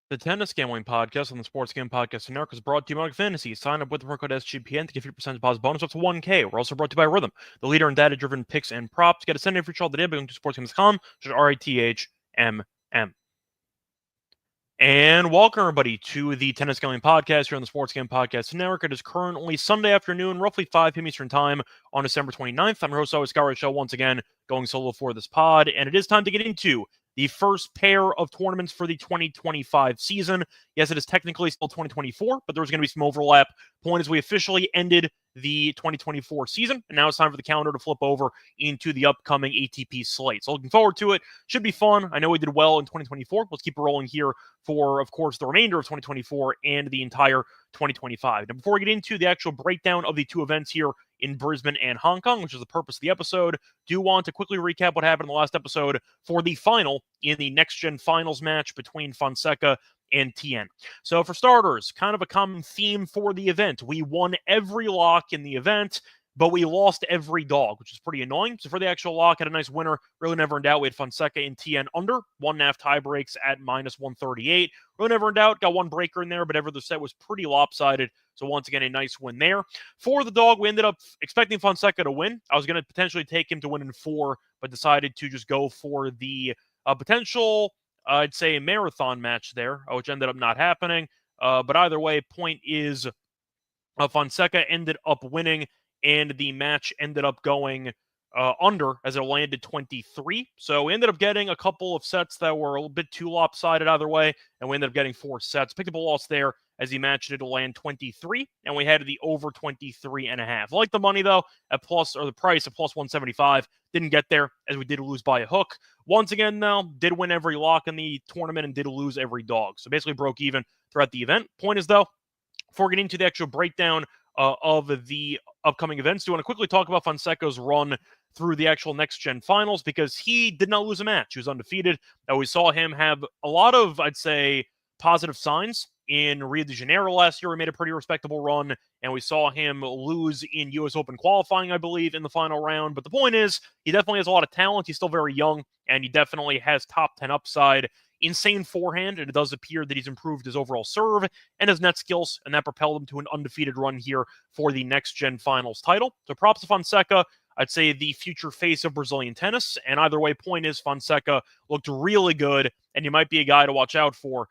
The Tennis Gambling Podcast on the Sports Gambling Podcast Network is brought to you by Fantasy. Sign up with the promo code SGPN to get 50% deposit bonus up to $1K. We're also brought to you by Rhythm, the leader in data-driven picks and props. Get a send-in free trial today by going to sportsgambling.com, which is RATHMM. And welcome, everybody, to the Tennis Gambling Podcast here on the Sports Gambling Podcast Network. It is currently Sunday afternoon, roughly 5 p.m. Eastern Time on December 29th. I'm your host, always, Scott Reichel, once again, going solo for this pod. And it is time to get into the first pair of tournaments for the 2025 season. Yes, it is technically still 2024, but there's going to be some overlap. Point is, we officially ended the 2024 season, and now it's time for the calendar to flip over into the upcoming ATP slate. So looking forward to it. Should be fun. I know we did well in 2024. Let's keep it rolling here for, of course, the remainder of 2024 and the entire 2025. Now, before we get into the actual breakdown of the two events here in Brisbane and Hong Kong, which is the purpose of the episode, do want to quickly recap what happened in the last episode for the final in the next-gen finals match between Fonseca and Tien. So for starters, kind of a common theme for the event. We won every lock in the event, but we lost every dog, which is pretty annoying. So for the actual lock, had a nice winner. Really never in doubt. We had Fonseca and Tien under 1.5 tie breaks at minus 138. Really never in doubt. Got one breaker in there, but every other set was pretty lopsided. So once again, a nice win there. For the dog, we ended up expecting Fonseca to win. I was going to potentially take him to win in 4, but decided to just go for the potential, I'd say, marathon match there, which ended up not happening. But either way, point is Fonseca ended up winning, and the match ended up going under as it landed 23. So we ended up getting a couple of sets that were a little bit too lopsided either way, and we ended up getting 4 sets. Picked up a loss there as he matched it to land 23, and we had the over 23.5. I like the money, though, at plus, or the price at plus 175. Didn't get there, as we did lose by a hook. Once again, though, did win every lock in the tournament and did lose every dog. So basically broke even throughout the event. Point is, though, before getting into the actual breakdown of the upcoming events, do you want to quickly talk about Fonseca's run through the actual next-gen finals, because he did not lose a match. He was undefeated. We saw him have a lot of, I'd say, positive signs. In Rio de Janeiro last year, he made a pretty respectable run, and we saw him lose in U.S. Open qualifying, I believe, in the final round. But the point is, he definitely has a lot of talent. He's still very young, and he definitely has top 10 upside. Insane forehand, and it does appear that he's improved his overall serve and his net skills, and that propelled him to an undefeated run here for the next-gen finals title. So props to Fonseca. I'd say the future face of Brazilian tennis, and either way, point is, Fonseca looked really good, and he might be a guy to watch out for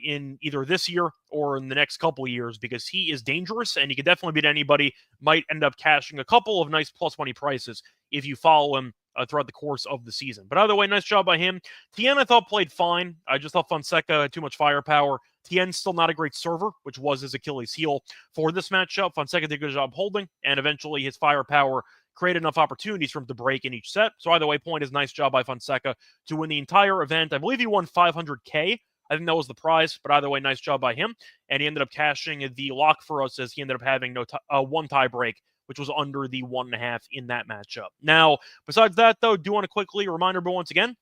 in either this year or in the next couple of years, because he is dangerous and he could definitely beat anybody. Might end up cashing a couple of nice plus money prices if you follow him throughout the course of the season. But either way, nice job by him. Tien, I thought, played fine. I just thought Fonseca had too much firepower. Tien's still not a great server, which was his Achilles heel for this matchup. Fonseca did a good job holding, and eventually his firepower created enough opportunities for him to break in each set. So either way, point is, nice job by Fonseca to win the entire event. I believe he won $500K. I think that was the prize, but either way, nice job by him. And he ended up cashing the lock for us, as he ended up having one tie break, which was under the 1.5 in that matchup. Now, besides that, though, do want to quickly remind everyone once again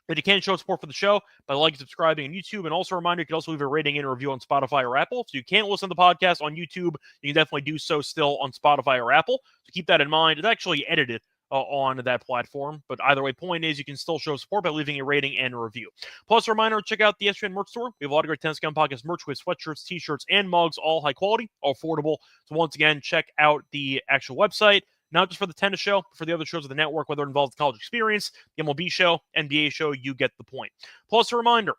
that you can show support for the show by liking and subscribing on YouTube. And also a reminder, you can also leave a rating and a review on Spotify or Apple. So you can't listen to the podcast on YouTube, you can definitely do so still on Spotify or Apple. So keep that in mind. It's actually edited on that platform. But either way, point is, you can still show support by leaving a rating and a review. Plus, a reminder, check out the SGPN merch store. We have a lot of great Tennis Gambling Podcast merch with sweatshirts, t-shirts, and mugs, all high quality, all affordable. So once again, check out the actual website, not just for the tennis show, but for the other shows of the network, whether it involves the college experience, the MLB show, NBA show, you get the point. Plus, a reminder,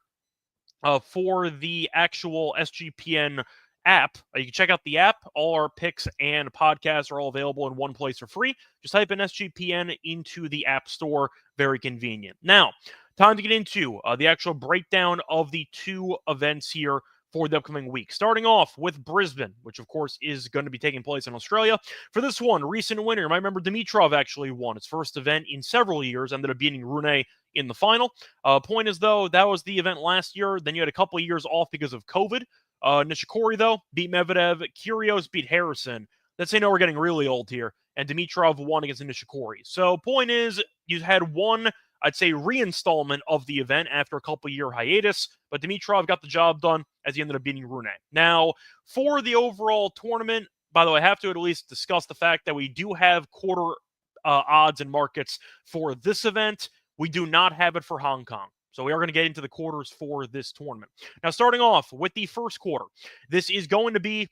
for the actual SGPN app, you can check out the app. All our picks and podcasts are all available in one place for free. Just type in SGPN into the App Store. Very convenient. Now, time to get into the actual breakdown of the two events here for the upcoming week. Starting off with Brisbane, which of course is going to be taking place in Australia. For this one, recent winner, you might remember Dimitrov actually won its first event in several years, ended up beating Rune in the final. Point is, though, that was the event last year. Then you had a couple of years off because of COVID. Nishikori, though, beat Medvedev. Kyrgios beat Harrison. Let's say, no, we're getting really old here. And Dimitrov won against Nishikori. So, point is, you had one, I'd say, reinstallment of the event after a couple-year hiatus. But Dimitrov got the job done as he ended up beating Rune. Now, for the overall tournament, by the way, I have to at least discuss the fact that we do have quarter odds and markets for this event. We do not have it for Hong Kong. So we are going to get into the quarters for this tournament. Now, starting off with the first quarter, this is going to be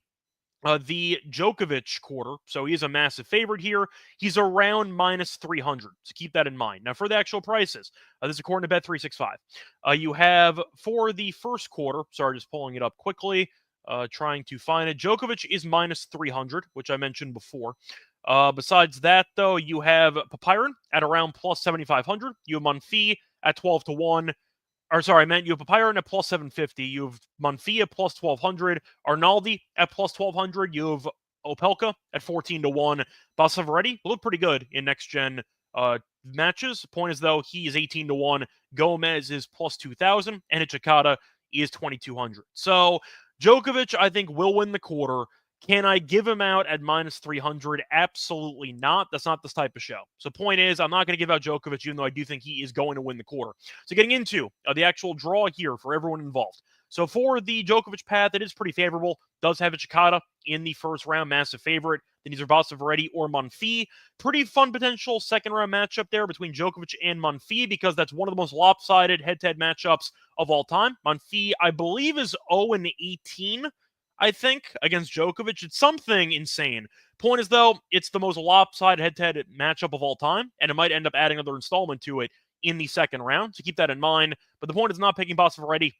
the Djokovic quarter, so he is a massive favorite here. He's around minus 300, so keep that in mind. Now, for the actual prices, this is according to Bet365. You have, for the first quarter, sorry, just pulling it up quickly, trying to find it. Djokovic is minus 300, which I mentioned before. Besides that, though, you have Papiron at around plus 7,500. You have Monfils at 12 to 1. Or sorry, I meant you have Papiron at plus 750. You have Monfils at plus 1,200. Arnaldi at plus 1,200. You have Opelka at 14 to 1. Basaveretti look pretty good in next-gen matches. Point is, though, he is 18 to 1. Gomez is plus 2,000. And Hijikata is 2,200. So Djokovic, I think, will win the quarter. Can I give him out at minus 300? Absolutely not. That's not this type of show. So point is, I'm not going to give out Djokovic, even though I do think he is going to win the quarter. So getting into the actual draw here for everyone involved. So for the Djokovic path, it is pretty favorable. Does have Hijikata in the first round, massive favorite. Then either Basaveretti or Monfils. Pretty fun potential second round matchup there between Djokovic and Monfils, because that's one of the most lopsided head-to-head matchups of all time. Monfils, I believe, is 0-18. I think, against Djokovic. It's something insane. Point is, though, it's the most lopsided head-to-head matchup of all time, and it might end up adding another installment to it in the second round, so keep that in mind. But the point is not picking Basaveretti,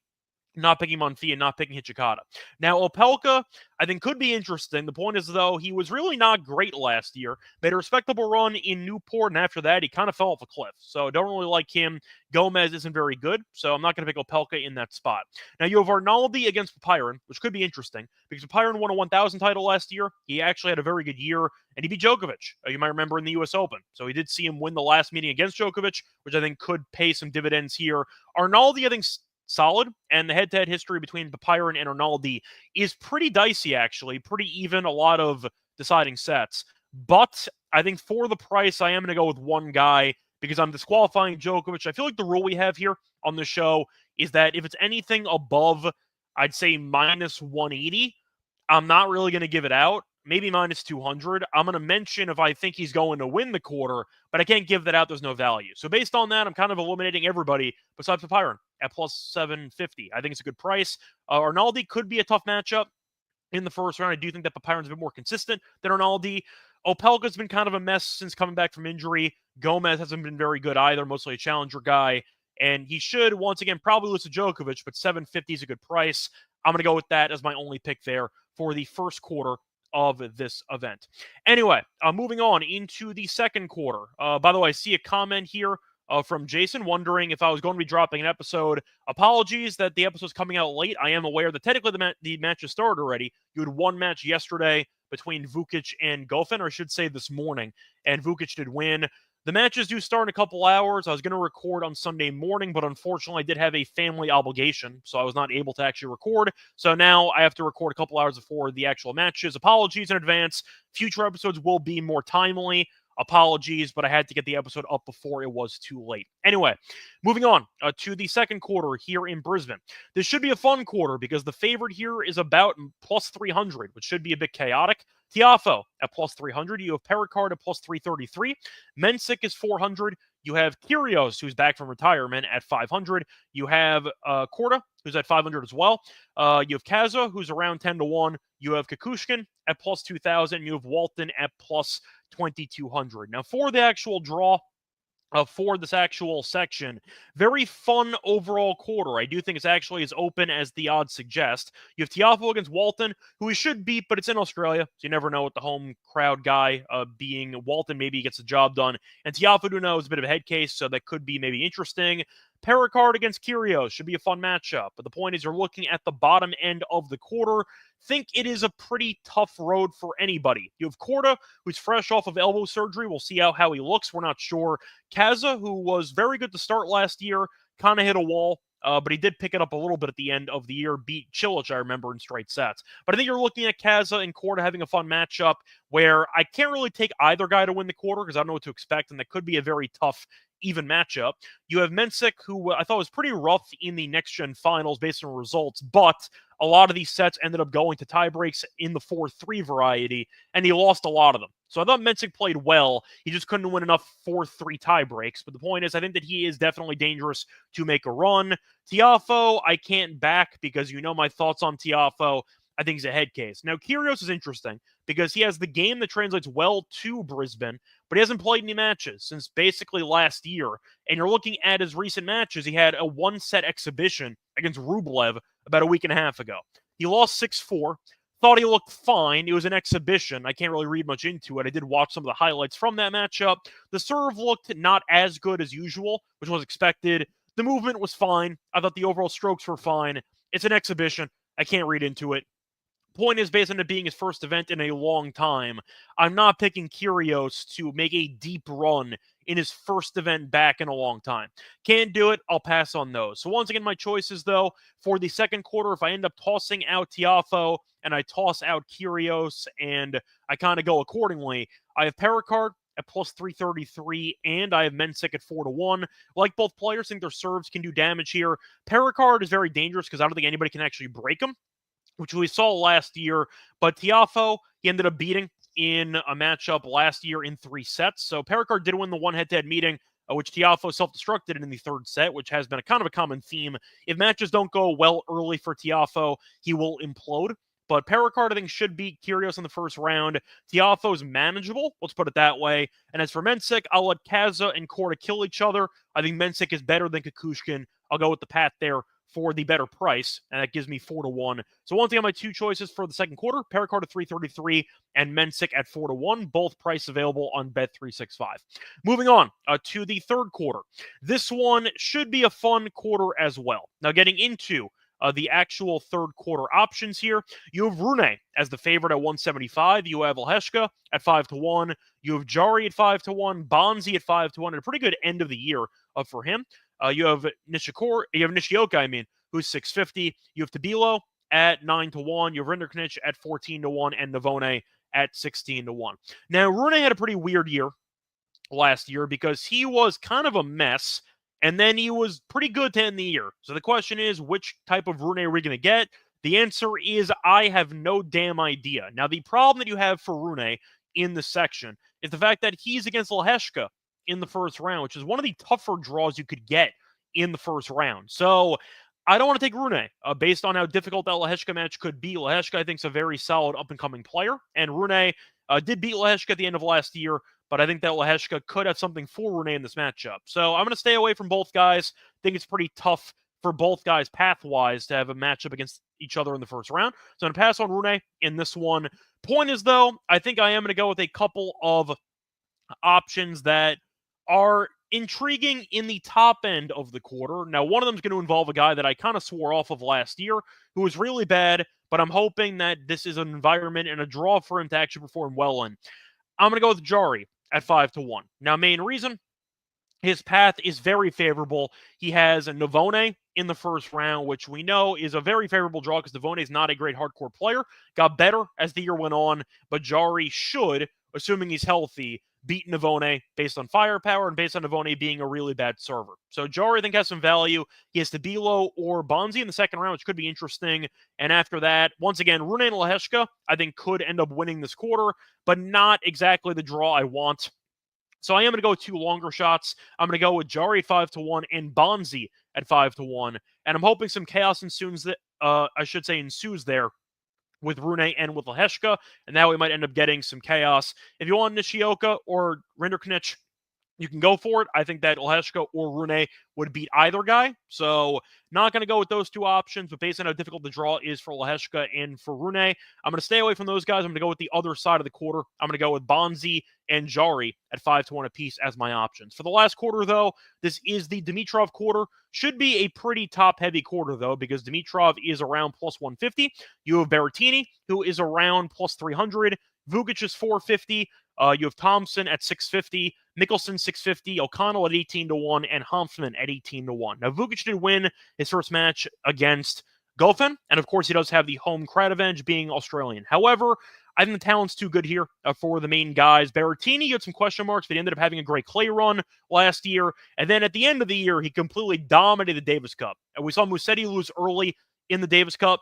not picking Monfils, and not picking Hijikata. Now, Opelka, I think, could be interesting. The point is, though, he was really not great last year. Made a respectable run in Newport, and after that, he kind of fell off a cliff. So, don't really like him. Gomez isn't very good, so I'm not going to pick Opelka in that spot. Now, you have Arnaldi against Papiron, which could be interesting, because Papiron won a 1,000 title last year. He actually had a very good year, and he beat Djokovic, you might remember, in the U.S. Open. So, he did see him win the last meeting against Djokovic, which I think could pay some dividends here. Arnaldi, I think, solid, and the head-to-head history between Papiron and Arnaldi is pretty dicey, actually. Pretty even, a lot of deciding sets. But I think for the price, I am going to go with one guy, because I'm disqualifying Djokovic. I feel like the rule we have here on the show is that if it's anything above, I'd say minus 180, I'm not really going to give it out. Maybe minus 200. I'm going to mention if I think he's going to win the quarter, but I can't give that out. There's no value. So based on that, I'm kind of eliminating everybody besides Papiron at plus 750. I think it's a good price. Arnaldi could be a tough matchup in the first round. I do think that Papiron's a bit more consistent than Arnaldi. Opelka's been kind of a mess since coming back from injury. Gomez hasn't been very good either, mostly a challenger guy. And he should, once again, probably lose to Djokovic, but 750 is a good price. I'm going to go with that as my only pick there for the first quarter of this event. Anyway, moving on into the second quarter. By the way, I see a comment here from Jason wondering if I was going to be dropping an episode. Apologies that the episode's coming out late. I am aware that technically the match has started already. You had one match yesterday between Vukic and Goffin, or I should say this morning, and Vukic did win. The matches do start in a couple hours. I was going to record on Sunday morning, but unfortunately I did have a family obligation, so I was not able to actually record. So now I have to record a couple hours before the actual matches. Apologies in advance. Future episodes will be more timely. Apologies, but I had to get the episode up before it was too late. Anyway, moving on to the second quarter here in Brisbane. This should be a fun quarter because the favorite here is about plus 300, which should be a bit chaotic. Tiafoe at plus 300. You have Pericard at plus 333. Mensik is 400. You have Kyrgios, who's back from retirement, at 500. You have Korda, who's at 500 as well. You have Kaza, who's around 10 to 1. You have Kukushkin at plus 2,000. You have Walton at plus 2,200. Now, for the actual draw, for this actual section, very fun overall quarter. I do think it's actually as open as the odds suggest. You have Tiafoe against Walton, who he should beat, but it's in Australia, so you never know with the home crowd guy being Walton. Maybe he gets the job done. And Tiafoe, who knows, is a bit of a head case, so that could be maybe interesting. Pericard against Kyrgios should be a fun matchup, but the point is you're looking at the bottom end of the quarter. Think it is a pretty tough road for anybody. You have Korda, who's fresh off of elbow surgery. We'll see how he looks. We're not sure. Kaza, who was very good to start last year, kind of hit a wall, but he did pick it up a little bit at the end of the year, beat Cilic, I remember, in straight sets. But I think you're looking at Kaza and Korda having a fun matchup where I can't really take either guy to win the quarter because I don't know what to expect, and that could be a very tough even matchup. You have Mensik, who I thought was pretty rough in the next-gen finals based on results, but a lot of these sets ended up going to tiebreaks in the 4-3 variety, and he lost a lot of them. So I thought Mensik played well. He just couldn't win enough 4-3 tiebreaks. But the point is, I think that he is definitely dangerous to make a run. Tiafoe, I can't back because you know my thoughts on Tiafoe. I think he's a head case. Now, Kyrgios is interesting because he has the game that translates well to Brisbane, but he hasn't played any matches since basically last year. And you're looking at his recent matches. He had a one-set exhibition against Rublev about a week and a half ago. He lost 6-4. Thought he looked fine. It was an exhibition. I can't really read much into it. I did watch some of the highlights from that matchup. The serve looked not as good as usual, which was expected. The movement was fine. I thought the overall strokes were fine. It's an exhibition. I can't read into it. Point is, based on it being his first event in a long time, I'm not picking Kyrgios to make a deep run in his first event back in a long time. Can't do it. I'll pass on those. So once again, my choices, though, for the second quarter, if I end up tossing out Tiafoe and I toss out Kyrgios and I kind of go accordingly, I have Pericard at plus 333, and I have Mensik at 4-1. Like both players, think their serves can do damage here. Pericard is very dangerous because I don't think anybody can actually break him, which we saw last year. But Tiafoe, he ended up beating in a matchup last year in 3 sets. So Pericard did win the one head-to-head meeting, which Tiafoe self-destructed in the third set, which has been a kind of a common theme. If matches don't go well early for Tiafoe, he will implode. But Pericard, I think, should beat Kyrgios in the first round. Tiafoe is manageable, let's put it that way. And as for Mensik, I'll let Kaza and Korda kill each other. I think Mensik is better than Kukushkin. I'll go with the Pat there for the better price, and that gives me 4-1. So once again, my two choices for the second quarter, Pericard at 333 and Mensik at 4-1, both price available on Bet365. Moving on to the third quarter. This one should be a fun quarter as well. Now getting into the actual third quarter options here, you have Rune as the favorite at 175. You have Leheshka at 5-1. You have Jari at 5-1. Bonzi at 5-1. And a pretty good end of the year for him. You have Nishioka, who's 650. You have Tabilo at 9-1. You have Rinderknech at 14-1, and Navone at 16-1. Now, Rune had a pretty weird year last year because he was kind of a mess, and then he was pretty good to end the year. So the question is, which type of Rune are we going to get? The answer is, I have no damn idea. Now, the problem that you have for Rune in this section is the fact that he's against Leheshka in the first round, which is one of the tougher draws you could get in the first round. So I don't want to take Rune based on how difficult that Leheshka match could be. Leheshka, I think, is a very solid up-and-coming player, and Rune did beat Leheshka at the end of last year, but I think that Leheshka could have something for Rune in this matchup. So I'm going to stay away from both guys. I think it's pretty tough for both guys path-wise to have a matchup against each other in the first round. So I'm going to pass on Rune in this one. Point is, though, I think I am going to go with a couple of options that are intriguing in the top end of the quarter. Now, one of them is going to involve a guy that I kind of swore off of last year, who was really bad, but I'm hoping that this is an environment and a draw for him to actually perform well in. I'm going to go with Jari at 5-1. Now, main reason, his path is very favorable. He has a Navone in the first round, which we know is a very favorable draw because Navone is not a great hardcore player. Got better as the year went on, but Jari should, assuming he's healthy, beat Navone based on firepower and based on Navone being a really bad server. So Jari, I think, has some value. He has Tabilo or Bonzi in the second round, which could be interesting. And after that, once again, Rune and Leheshka, I think, could end up winning this quarter, but not exactly the draw I want. So I am going to go with two longer shots. I'm going to go with Jari at 5-1 and Bonzi at 5-1. And I'm hoping some chaos ensues there with Rune and with Leheshka, and that we might end up getting some chaos. If you want Nishioka or Rinderknech, you can go for it. I think that Leheshka or Rune would beat either guy. So not going to go with those two options, but based on how difficult the draw is for Leheshka and for Rune, I'm going to stay away from those guys. I'm going to go with the other side of the quarter. I'm going to go with Bonzi and Jari at 5-1 apiece as my options. For the last quarter, though, this is the Dimitrov quarter. Should be a pretty top-heavy quarter, though, because Dimitrov is around plus 150. You have Berrettini, who is around plus 300. Vukic is 450. You have Thompson at 650, Mickelson 650, O'Connell at 18-1, and Hanfman at 18-1. Now, Vukic did win his first match against Goffin, and of course, he does have the home crowd advantage being Australian. However, I think the talent's too good here for the main guys. Berrettini had some question marks, but he ended up having a great clay run last year. And then at the end of the year, he completely dominated the Davis Cup. And we saw Musetti lose early in the Davis Cup,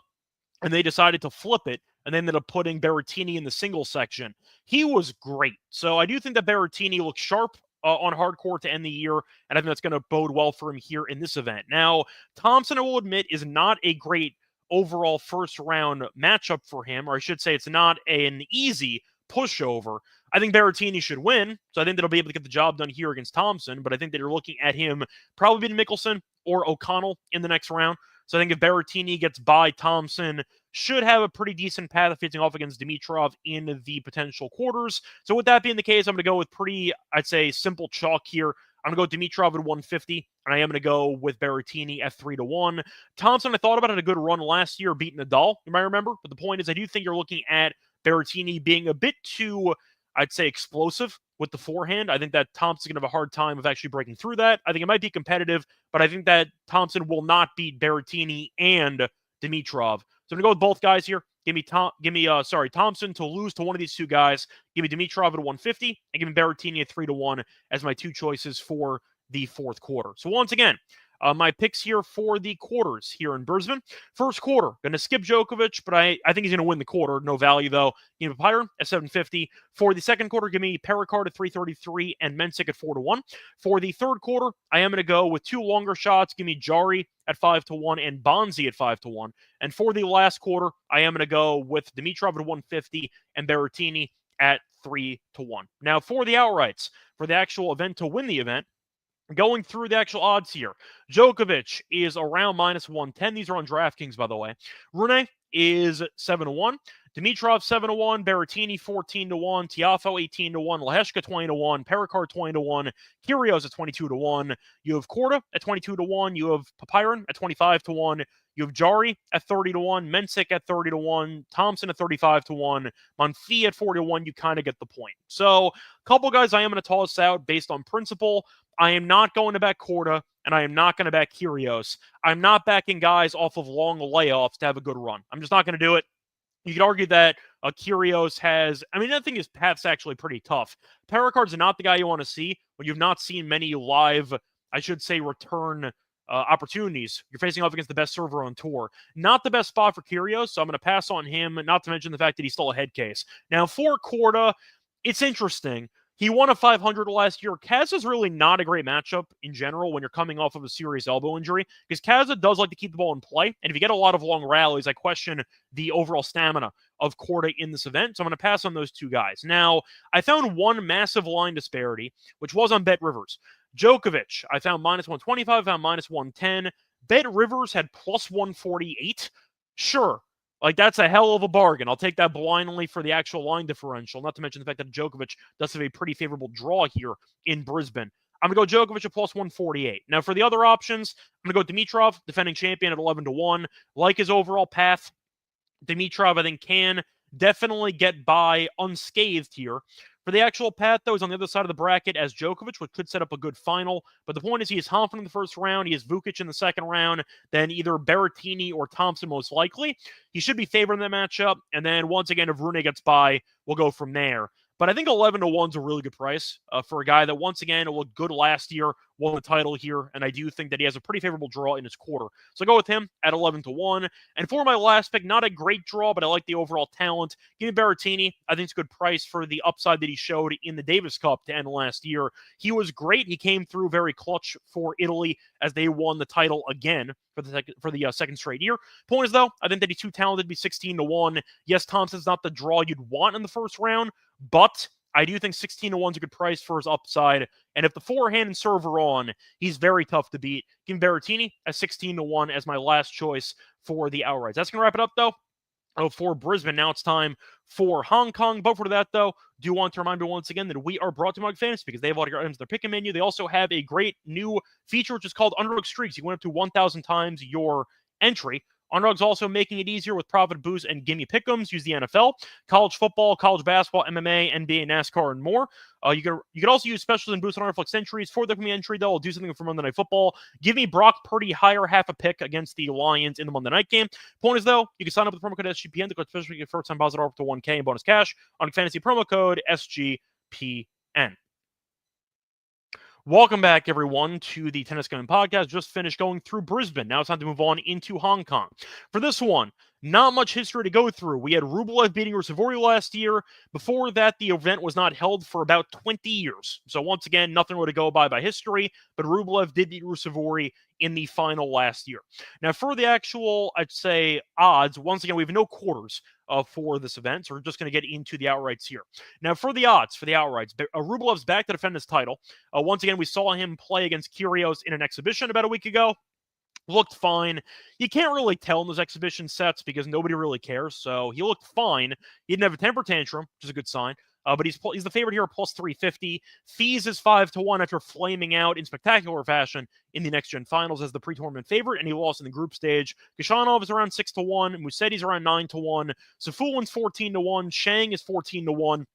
and they decided to flip it, and they ended up putting Berrettini in the singles section. He was great. So I do think that Berrettini looks sharp on hardcore to end the year, and I think that's going to bode well for him here in this event. Now, Thompson, I will admit, is not a great overall first-round matchup for him, or I should say it's not an easy pushover. I think Berrettini should win, so I think that he'll be able to get the job done here against Thompson, but I think that you're looking at him probably beating Mickelson or O'Connell in the next round. So I think if Berrettini gets by Thompson, should have a pretty decent path of facing off against Dimitrov in the potential quarters. So with that being the case, I'm going to go with pretty, I'd say, simple chalk here. I'm going to go Dimitrov at 150, and I am going to go with Berrettini at 3-1. Thompson, I thought about it, had a good run last year, beating Nadal, you might remember. But the point is, I do think you're looking at Berrettini being a bit too, I'd say, explosive with the forehand. I think that Thompson's going to have a hard time of actually breaking through that. I think it might be competitive, but I think that Thompson will not beat Berrettini and Dimitrov. So I'm going to go with both guys here. Give me Thompson to lose to one of these two guys. Give me Dimitrov at 150, and give me Berrettini at 3-1 as my two choices for the fourth quarter. So once again, my picks here for the quarters here in Brisbane. First quarter, going to skip Djokovic, but I think he's going to win the quarter. No value, though. Give me Pyron at 750. For the second quarter, give me Perricard at 333 and Mensik at 4-1. For the third quarter, I am going to go with two longer shots. Give me Jari at 5-1 and Bonzi at 5-1. And for the last quarter, I am going to go with Dimitrov at 150 and Berrettini at 3-1. Now, for the outrights, for the actual event to win the event, going through the actual odds here, Djokovic is around -110. These are on DraftKings, by the way. Rune is 7-1. Dimitrov 7-1. Berrettini 14-1. Tiafoe 18-1. Lehecka 20-1. Perricard 20-1. Kyrgios at 22-1. You have Korda at 22-1. You have Papiron at 25-1. You have Jari at 30-1. Mensik at 30-1. Thompson at 35-1. Monfils at 40-1. You kind of get the point. So, a couple guys I am going to toss out based on principle. I am not going to back Korda, and I am not going to back Kyrgios. I'm not backing guys off of long layoffs to have a good run. I'm just not going to do it. You could argue that Kyrgios has, I think his path's actually pretty tough. Perricard's not the guy you want to see when you've not seen many live, I should say, return opportunities. You're facing off against the best server on tour. Not the best spot for Kyrgios, so I'm going to pass on him, not to mention the fact that he's still a head case. Now, for Korda, it's interesting. He won a 500 last year. Kaza's really not a great matchup in general when you're coming off of a serious elbow injury, because Kaza does like to keep the ball in play, and if you get a lot of long rallies, I question the overall stamina of Korda in this event, so I'm going to pass on those two guys. Now, I found one massive line disparity, which was on Bet Rivers. Djokovic, I found -125, I found -110. Bet Rivers had +148. Sure. That's a hell of a bargain. I'll take that blindly for the actual line differential, not to mention the fact that Djokovic does have a pretty favorable draw here in Brisbane. I'm going to go Djokovic at +148. Now, for the other options, I'm going to go Dimitrov, defending champion, at 11-1. Like his overall path, Dimitrov, I think, can definitely get by unscathed here. For the actual path, though, is on the other side of the bracket as Djokovic, which could set up a good final. But the point is he is Hanfman in the first round. He has Vukic in the second round. Then either Berrettini or Thompson most likely. He should be favored in that matchup. And then once again, if Rune gets by, we'll go from there. But I think 11-1 is a really good price for a guy that, once again, looked good last year, won the title here, and I do think that he has a pretty favorable draw in his quarter. So go with him at 11-1. And for my last pick, not a great draw, but I like the overall talent. Give me Berrettini. I think it's a good price for the upside that he showed in the Davis Cup to end last year. He was great. He came through very clutch for Italy as they won the title again for the second straight year. Point is, though, I think that he's too talented to be 16-1. Yes, Thompson's not the draw you'd want in the first round, but I do think 16-1 is a good price for his upside. And if the forehand and serve are on, he's very tough to beat. Give me Berrettini at 16-1 as my last choice for the outrights. That's going to wrap it up, though. For Brisbane, now it's time for Hong Kong. But for that, though, do want to remind you once again that we are brought to Mug Fantasy because they have all your items in their pick and menu. They also have a great new feature, which is called Underdog Streaks. You went up to 1,000 times your entry Underdogs also making it easier with profit boosts and gimme pick'ems. Use the NFL, college football, college basketball, MMA, NBA, NASCAR, and more. You could also use specials and boosts on Underflex entries. For the community entry, though, I'll do something for Monday Night Football. Give me Brock Purdy higher half a pick against the Lions in the Monday night game. Point is, though, you can sign up with the promo code SGPN to especially get first time deposit up to 1K in bonus cash on fantasy promo code SGPN. Welcome back, everyone, to the Tennis Going Podcast. Just finished going through Brisbane. Now it's time to move on into Hong Kong. For this one, not much history to go through. We had Rublev beating Ruusuvuori last year. Before that, the event was not held for about 20 years. So once again, nothing really to go by history, but Rublev did beat Ruusuvuori in the final last year. Now, for the actual, I'd say, odds, once again, we have no quarters for this event, so we're just going to get into the outrights here. Now, for the odds, for the outrights, Rublev's back to defend his title. Once again, we saw him play against Kyrgios in an exhibition about a week ago. Looked fine. You can't really tell in those exhibition sets because nobody really cares, so he looked fine. He didn't have a temper tantrum, which is a good sign. But he's the favorite here at plus 350. Fees is 5-1 after flaming out in spectacular fashion in the next-gen finals as the pre-tournament favorite, and he lost in the group stage. Khachanov is around 6-1. Musetti's around 9-1. Safulin's 14-1. Shang is 14-1.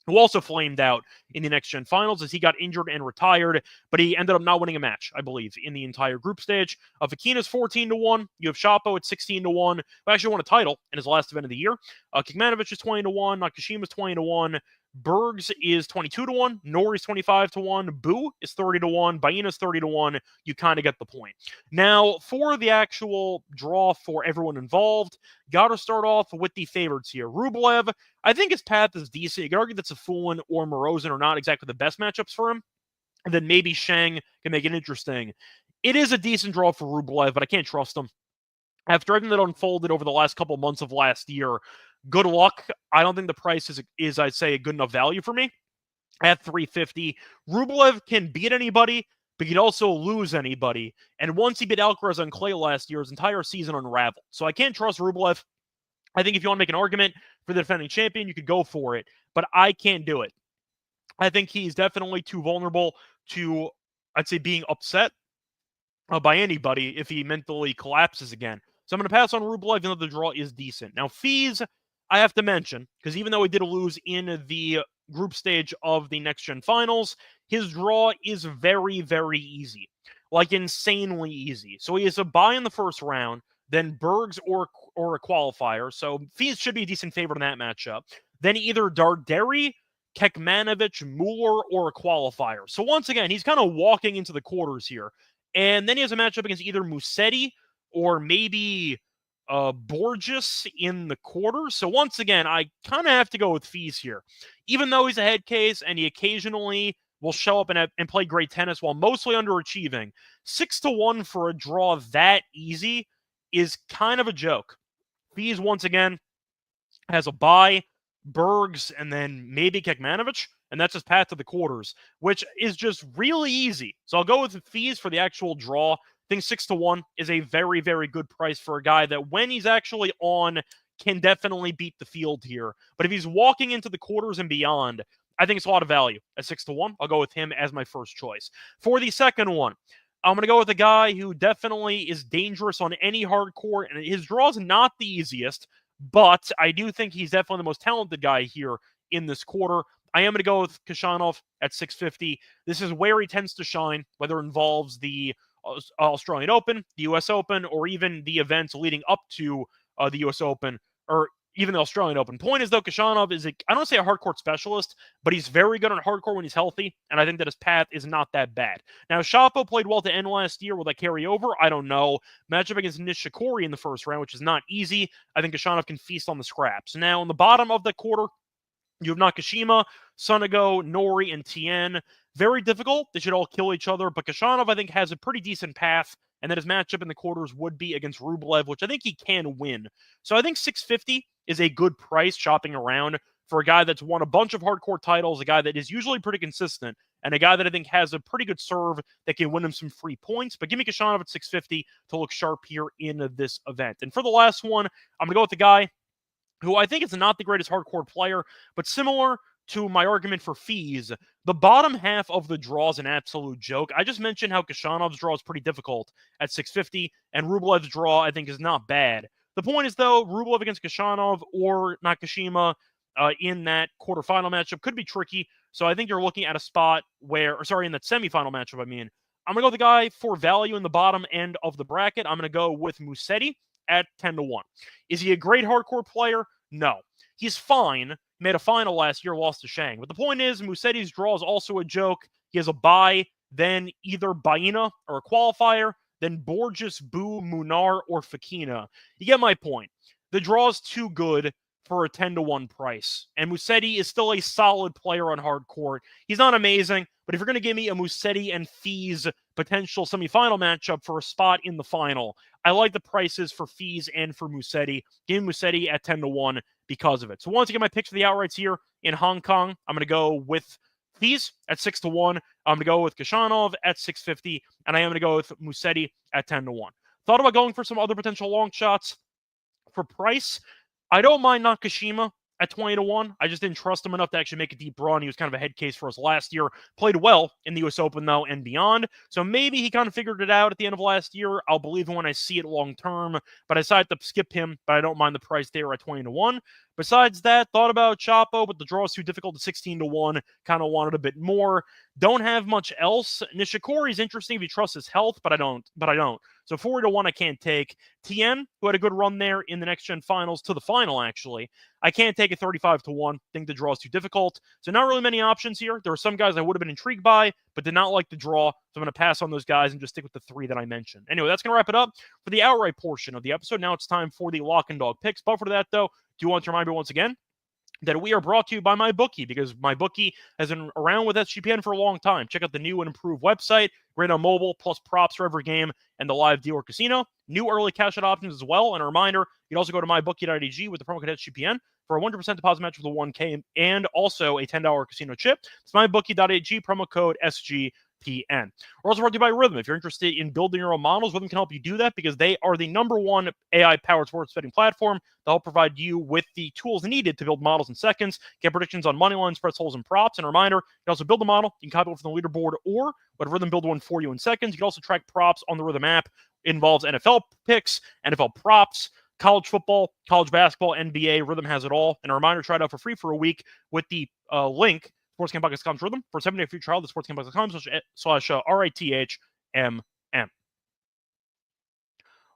Who also flamed out in the next-gen finals as he got injured and retired, but he ended up not winning a match, I believe, in the entire group stage. Fokina's 14-1. You have Shapo at 16-1, who actually won a title in his last event of the year. Kekmanovic is 20-1. Nakashima's 20-1. Bergs is 22-1. Nori's 25-1. Bu is 30-1. Baina's 30-1. You kind of get the point. Now, for the actual draw for everyone involved, got to start off with the favorites here. Rublev, I think his path is decent. You could argue that Safulin or Morozin are not exactly the best matchups for him. And then maybe Shang can make it interesting. It is a decent draw for Rublev, but I can't trust him. After everything that unfolded over the last couple months of last year, good luck. I don't think the price is I'd say, a good enough value for me. At 350, Rublev can beat anybody, but he can also lose anybody. And once he beat Alcaraz on clay last year, his entire season unraveled. So I can't trust Rublev. I think if you want to make an argument for the defending champion, you could go for it. But I can't do it. I think he's definitely too vulnerable to, I'd say, being upset by anybody if he mentally collapses again. So I'm going to pass on Rublev, even though the draw is decent. Now, fees, I have to mention, because even though he did lose in the group stage of the next-gen finals, his draw is very, very easy. Like, insanely easy. So he has a bye in the first round, then Bergs or a qualifier. So fees should be a decent favorite in that matchup. Then either Darderi, Kekmanovic, Muller, or a qualifier. So once again, he's kind of walking into the quarters here. And then he has a matchup against either Musetti or maybe Borges in the quarters. So once again, I kind of have to go with fees here. Even though he's a head case and he occasionally will show up and play great tennis while mostly underachieving, 6-1 for a draw that easy is kind of a joke. Fees, once again, has a bye, Bergs, and then maybe Kekmanovic, and that's his path to the quarters, which is just really easy. So I'll go with the fees for the actual draw. I think 6-1 is a very, very good price for a guy that when he's actually on can definitely beat the field here. But if he's walking into the quarters and beyond, I think it's a lot of value. At 6-1, I'll go with him as my first choice. For the second one, I'm going to go with a guy who definitely is dangerous on any hard court, and his draw is not the easiest, but I do think he's definitely the most talented guy here in this quarter. I am going to go with Khachanov at 650. This is where he tends to shine, whether it involves the Australian Open, the U.S. Open, or even the events leading up to the U.S. Open, or even the Australian Open. Point is, though, Khachanov is, I don't want to say a hardcourt specialist, but he's very good on hardcourt when he's healthy, and I think that his path is not that bad. Now, Shapo played well to end last year. Will that carry over? I don't know. Matchup against Nishikori in the first round, which is not easy. I think Khachanov can feast on the scraps. Now, in the bottom of the quarter, you have Nakashima, Sonego, Nori, and Tien. Very difficult. They should all kill each other, but Khachanov, I think, has a pretty decent path, and that his matchup in the quarters would be against Rublev, which I think he can win. So I think 650 is a good price shopping around for a guy that's won a bunch of hardcore titles, a guy that is usually pretty consistent, and a guy that I think has a pretty good serve that can win him some free points. But give me Khachanov at 650 to look sharp here in this event. And for the last one, I'm going to go with the guy who I think is not the greatest hardcore player, but similar to my argument for fees, the bottom half of the draw is an absolute joke. I just mentioned how Kashanov's draw is pretty difficult at 650, and Rublev's draw, I think, is not bad. The point is, though, Rublev against Kashanov or Nakashima in that quarterfinal matchup could be tricky. So I think you're looking at a spot where, in that semifinal matchup, I'm going to go with the guy for value in the bottom end of the bracket. I'm going to go with Musetti at 10-1. Is he a great hardcore player? No. He's fine. Made a final last year, lost to Shang. But the point is, Musetti's draw is also a joke. He has a bye, then either Baena or a qualifier, then Borges, Boo, Munar, or Fakina. You get my point. The draw is too good for a 10-1 price. And Musetti is still a solid player on hard court. He's not amazing, but if you're going to give me a Musetti and fees potential semifinal matchup for a spot in the final, I like the prices for fees and for Musetti. Give me Musetti at 10-1 because of it. So once again, my picks for the outrights here in Hong Kong, I'm going to go with fees at 6-1. I'm going to go with Kashanov at 650, and I am going to go with Musetti at 10-1. Thought about going for some other potential long shots for price. I don't mind Nakashima at 20-1. I just didn't trust him enough to actually make a deep run. He was kind of a head case for us last year. Played well in the US Open, though, and beyond. So maybe he kind of figured it out at the end of last year. I'll believe him when I see it long term. But I decided to skip him, but I don't mind the price there at 20-1. Besides that, thought about Chapo, but the draw is too difficult at 16-1. Kind of wanted a bit more. Don't have much else. Nishikori's interesting if you trust his health, but I don't. So 40-1 I can't take. Tien, who had a good run there in the next gen finals to the final, actually. I can't take a 35-1. Think the draw is too difficult. So not really many options here. There are some guys I would have been intrigued by, but did not like the draw. So I'm going to pass on those guys and just stick with the three that I mentioned. Anyway, that's going to wrap it up for the outright portion of the episode. Now it's time for the lock and dog picks. But for that, though, do want to remind you once again that we are brought to you by MyBookie, because MyBookie has been around with SGPN for a long time. Check out the new and improved website, great on mobile, plus props for every game, and the live dealer casino. New early cash out options as well. And a reminder, you can also go to mybookie.ag with the promo code SGPN for a 100% deposit match with a 1K and also a $10 casino chip. It's mybookie.ag, promo code SGPN. We're also brought to you by Rhythm. If you're interested in building your own models, Rhythm can help you do that because they are the #1 AI-powered sports betting platform. They'll provide you with the tools needed to build models in seconds, get predictions on money lines, spreads, holes, and props. And a reminder, you can also build a model. You can copy it from the leaderboard or let Rhythm build one for you in seconds. You can also track props on the Rhythm app. It involves NFL picks, NFL props, college football, college basketball, NBA. Rhythm has it all. And a reminder, try it out for free for a week with the link sportsgamepodcast.com's Rhythm for a 7-day free trial. That's sportsgamepodcast.com/RITHMM.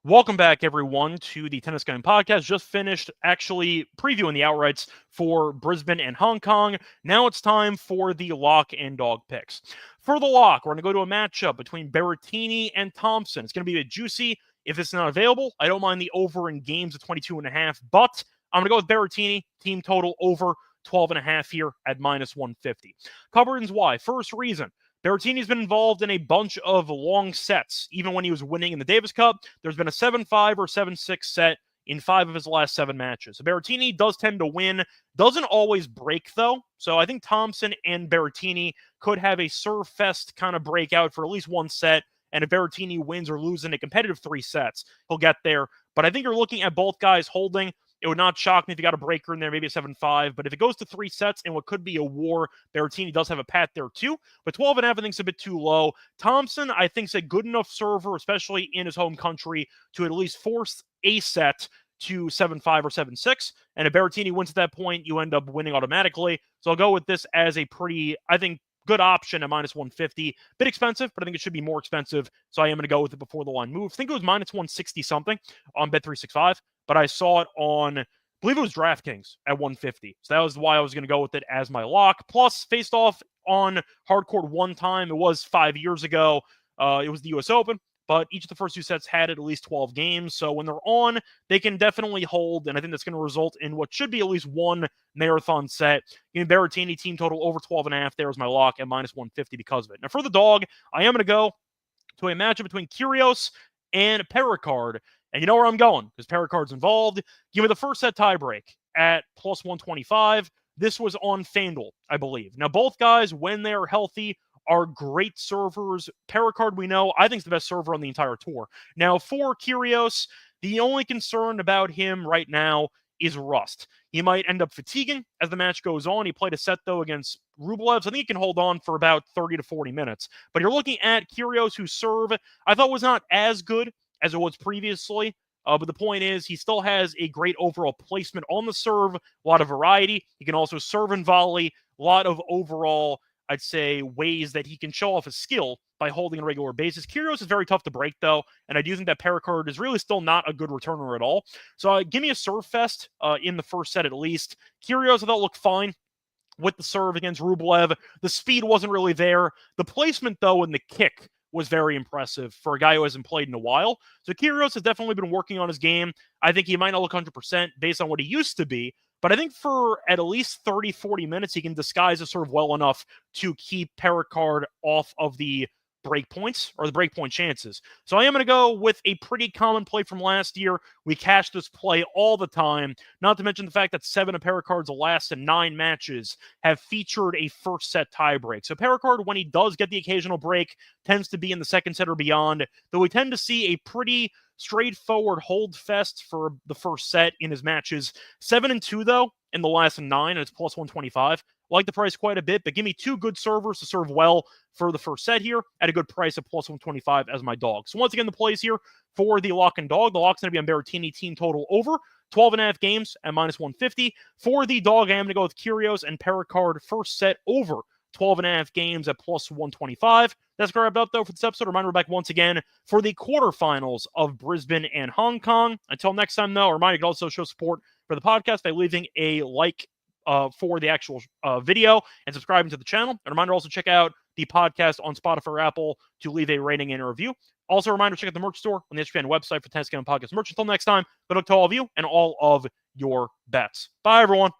Welcome back, everyone, to the Tennis Game Podcast. Just finished actually previewing the outrights for Brisbane and Hong Kong. Now it's time for the lock and dog picks. For the lock, we're going to go to a matchup between Berrettini and Thompson. It's going to be a bit juicy. If it's not available, I don't mind the over in games at 22.5, but I'm going to go with Berrettini, team total over 12.5 here at -150. Couple reasons why. First reason, Berrettini's been involved in a bunch of long sets. Even when he was winning in the Davis Cup, there's been a 7-5 or 7-6 set in 5 of his last 7 matches. So Berrettini does tend to win. Doesn't always break, though. So I think Thompson and Berrettini could have a serve fest kind of breakout for at least one set. And if Berrettini wins or loses in a competitive 3 sets, he'll get there. But I think you're looking at both guys holding. It would not shock me if you got a breaker in there, maybe a 7-5. But if it goes to 3 sets and what could be a war, Berrettini does have a path there too. But 12.5, I think, is a bit too low. Thompson, I think, is a good enough server, especially in his home country, to at least force a set to 7-5 or 7-6. And if Berrettini wins at that point, you end up winning automatically. So I'll go with this as a pretty, I think, good option at -150. Bit expensive, but I think it should be more expensive. So I am going to go with it before the line moves. I think it was -160 something on Bet365, but I saw it on, I believe it was DraftKings at 150. So that was why I was going to go with it as my lock. Plus, faced off on hardcourt one time. It was 5 years ago. It was the US Open. But each of the first 2 sets had at least 12 games. So when they're on, they can definitely hold. And I think that's going to result in what should be at least one marathon set. Berrettini team total over 12.5. There is my lock at -150 because of it. Now for the dog, I am going to go to a matchup between Kyrgios and Perricard. And you know where I'm going because Perricard's involved. Give me the first set tiebreak at +125. This was on FanDuel, I believe. Now both guys, when they're healthy, are great servers. Perricard, we know, I think is the best server on the entire tour. Now, for Kyrgios, the only concern about him right now is rust. He might end up fatiguing as the match goes on. He played a set, though, against Rublev, so I think he can hold on for about 30 to 40 minutes. But you're looking at Kyrgios, whose serve I thought was not as good as it was previously. But the point is, he still has a great overall placement on the serve, a lot of variety. He can also serve and volley, a lot of overall, I'd say, ways that he can show off his skill by holding on a regular basis. Kyrgios is very tough to break, though, and I do think that Pericard is really still not a good returner at all. So give me a serve fest in the first set at least. Kyrgios, I thought, looked fine with the serve against Rublev. The speed wasn't really there. The placement, though, and the kick was very impressive for a guy who hasn't played in a while. So Kyrgios has definitely been working on his game. I think he might not look 100% based on what he used to be, but I think for at least 30, 40 minutes, he can disguise the serve well enough to keep Pericard off of the break points or the break point chances. So I am going to go with a pretty common play from last year. We cash this play all the time, not to mention the fact that 7 of Pericard's last 9 matches have featured a first set tiebreak. So Pericard, when he does get the occasional break, tends to be in the second set or beyond, though we tend to see a pretty straightforward hold fest for the first set in his matches. 7-2, though, in the last 9, and it's plus 125. Like the price quite a bit, but give me 2 good servers to serve well for the first set here at a good price of plus 125 as my dog. So once again, the plays here for the lock and dog. The lock's going to be on Berrettini team total over 12.5 games at minus 150. For the dog, I am going to go with Kyrgios and Pericard first set over 12.5 games at plus 125. That's going to wrap it up, though, for this episode. Reminder, we're back once again for the quarterfinals of Brisbane and Hong Kong. Until next time, though, a reminder, you can also show support for the podcast by leaving a like for the actual video and subscribing to the channel. A reminder, also check out the podcast on Spotify or Apple to leave a rating and a review. Also, a reminder, check out the merch store on the SGPN website for Tennis Game Podcast merch. Until next time, good luck to all of you and all of your bets. Bye, everyone.